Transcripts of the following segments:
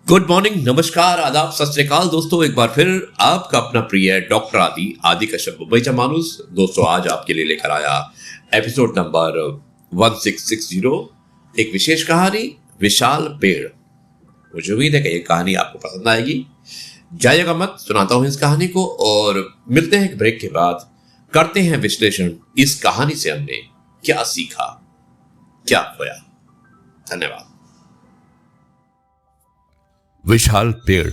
Good morning, नमस्कार, आदाब, सत श्री अकाल दोस्तों। एक बार फिर आपका अपना प्रिय डॉक्टर आदि कश्यप मुंबईचा माणूस। दोस्तों आज आपके लिए लेकर आया एपिसोड नंबर 1660, एक विशेष कहानी, विशाल पेड़। मुझे उम्मीद है कि ये कहानी आपको पसंद आएगी। जाइएगा मत, सुनाता हूं इस कहानी को और मिलते हैं एक ब्रेक के बाद। करते हैं विश्लेषण, इस कहानी से हमने क्या सीखा, क्या खोया। धन्यवाद। विशाल पेड़।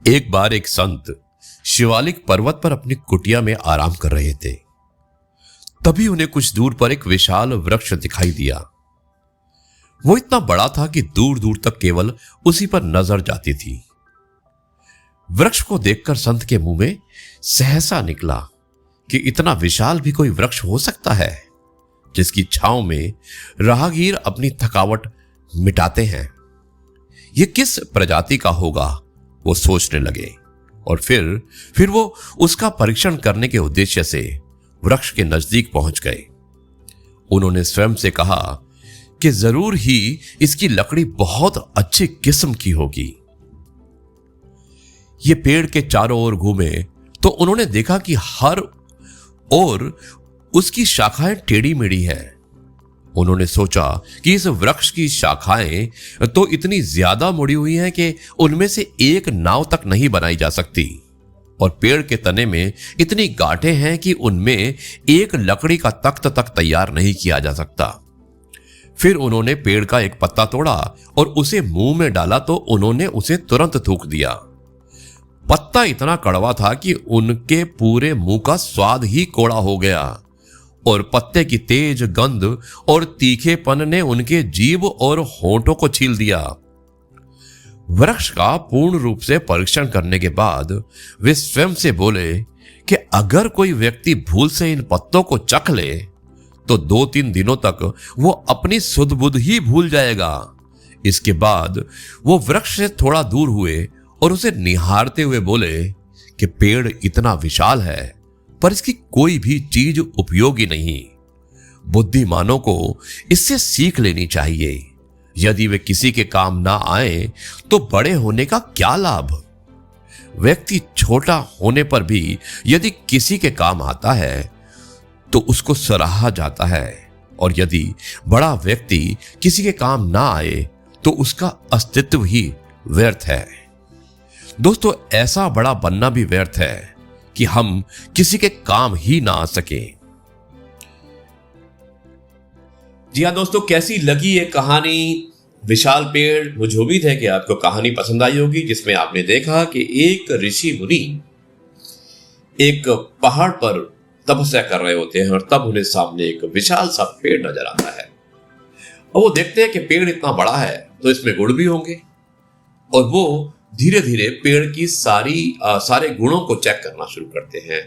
एक बार एक संत शिवालिक पर्वत पर अपनी कुटिया में आराम कर रहे थे। तभी उन्हें कुछ दूर पर एक विशाल वृक्ष दिखाई दिया। वो इतना बड़ा था कि दूर दूर तक केवल उसी पर नजर जाती थी। वृक्ष को देखकर संत के मुंह में सहसा निकला कि इतना विशाल भी कोई वृक्ष हो सकता है, जिसकी छांव में राहगीर अपनी थकावट मिटाते हैं। ये किस प्रजाति का होगा, वो सोचने लगे और फिर वो उसका परीक्षण करने के उद्देश्य से वृक्ष के नजदीक पहुंच गए। उन्होंने स्वयं से कहा कि जरूर ही इसकी लकड़ी बहुत अच्छी किस्म की होगी। ये पेड़ के चारों ओर घूमे तो उन्होंने देखा कि हर ओर उसकी शाखाएं टेढ़ी मेढ़ी हैं। उन्होंने सोचा कि इस वृक्ष की शाखाएं तो इतनी ज्यादा मुड़ी हुई हैं कि उनमें से एक नाव तक नहीं बनाई जा सकती, और पेड़ के तने में इतनी गांठें हैं कि उनमें एक लकड़ी का तख्त तक तैयार नहीं किया जा सकता। फिर उन्होंने पेड़ का एक पत्ता तोड़ा और उसे मुंह में डाला तो उन्होंने उसे तुरंत थूक दिया। पत्ता इतना कड़वा था कि उनके पूरे मुंह का स्वाद ही कोड़ा हो गया, और पत्ते की तेज गंध और तीखेपन ने उनके जीभ और होंठों को छील दिया। वृक्ष का पूर्ण रूप से परीक्षण करने के बाद वे स्वयं से बोले कि अगर कोई व्यक्ति भूल से इन पत्तों को चख ले तो 2-3 दिनों तक वो अपनी सुध बुध ही भूल जाएगा। इसके बाद वो वृक्ष से थोड़ा दूर हुए और उसे निहारते हुए बोले कि पेड़ इतना विशाल है पर इसकी कोई भी चीज उपयोगी नहीं। बुद्धिमानों को इससे सीख लेनी चाहिए। यदि वे किसी के काम ना आए तो बड़े होने का क्या लाभ। व्यक्ति छोटा होने पर भी यदि किसी के काम आता है तो उसको सराहा जाता है, और यदि बड़ा व्यक्ति किसी के काम ना आए तो उसका अस्तित्व ही व्यर्थ है। दोस्तों, ऐसा बड़ा बनना भी व्यर्थ है कि हम किसी के काम ही ना आ सके। जी हाँ दोस्तों, कैसी लगी ये कहानी विशाल पेड़। मुझे उम्मीद है कि आपको कहानी पसंद आई होगी, जिसमें आपने देखा कि एक ऋषि मुनि एक पहाड़ पर तपस्या कर रहे होते हैं और तब उन्हें सामने एक विशाल सा पेड़ नजर आता है। और वो देखते हैं कि पेड़ इतना बड़ा है तो इसमें गुण भी होंगे, और वो धीरे धीरे पेड़ की सारे गुणों को चेक करना शुरू करते हैं।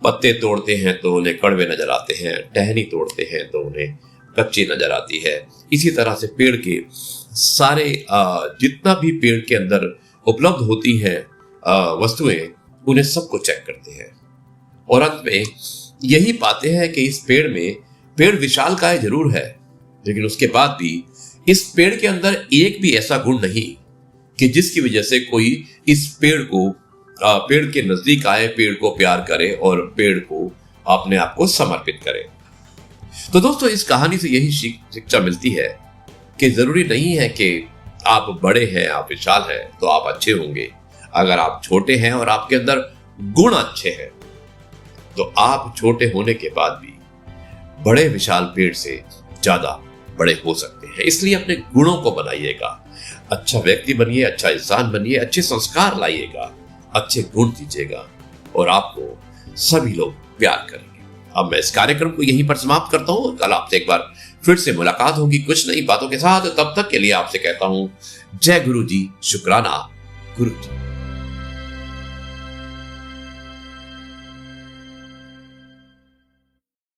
पत्ते तोड़ते हैं तो उन्हें कड़वे नजर आते हैं, टहनी तोड़ते हैं तो उन्हें कच्ची नजर आती है। इसी तरह से पेड़ के सारे जितना भी पेड़ के अंदर उपलब्ध होती हैं वस्तुएं, उन्हें सबको चेक करते हैं, और अंत में यही पाते हैं कि इस पेड़ विशालकाय जरूर है, लेकिन उसके बाद भी इस पेड़ के अंदर एक भी ऐसा गुण नहीं कि जिसकी वजह से कोई इस पेड़ के नजदीक आए, पेड़ को प्यार करे और पेड़ को अपने आप को समर्पित करे। तो दोस्तों, इस कहानी से यही शिक्षा मिलती है कि जरूरी नहीं है कि आप बड़े हैं, आप विशाल हैं तो आप अच्छे होंगे। अगर आप छोटे हैं और आपके अंदर गुण अच्छे हैं तो आप छोटे होने के बाद भी बड़े विशाल पेड़ से ज्यादा बड़े हो सकते हैं। इसलिए अपने गुणों को बनाइएगा, अच्छा व्यक्ति बनिए, अच्छा इंसान बनिए, अच्छे संस्कार लाइएगा, अच्छे गुण दीजिएगा और आपको सभी लोग प्यार करेंगे। अब मैं इस कार्यक्रम को यहीं पर समाप्त करता हूं और कल आपसे एक बार फिर से मुलाकात होगी कुछ नई बातों के साथ। तब तक के लिए आपसे कहता हूं जय गुरु जी, शुक्राना गुरु जी।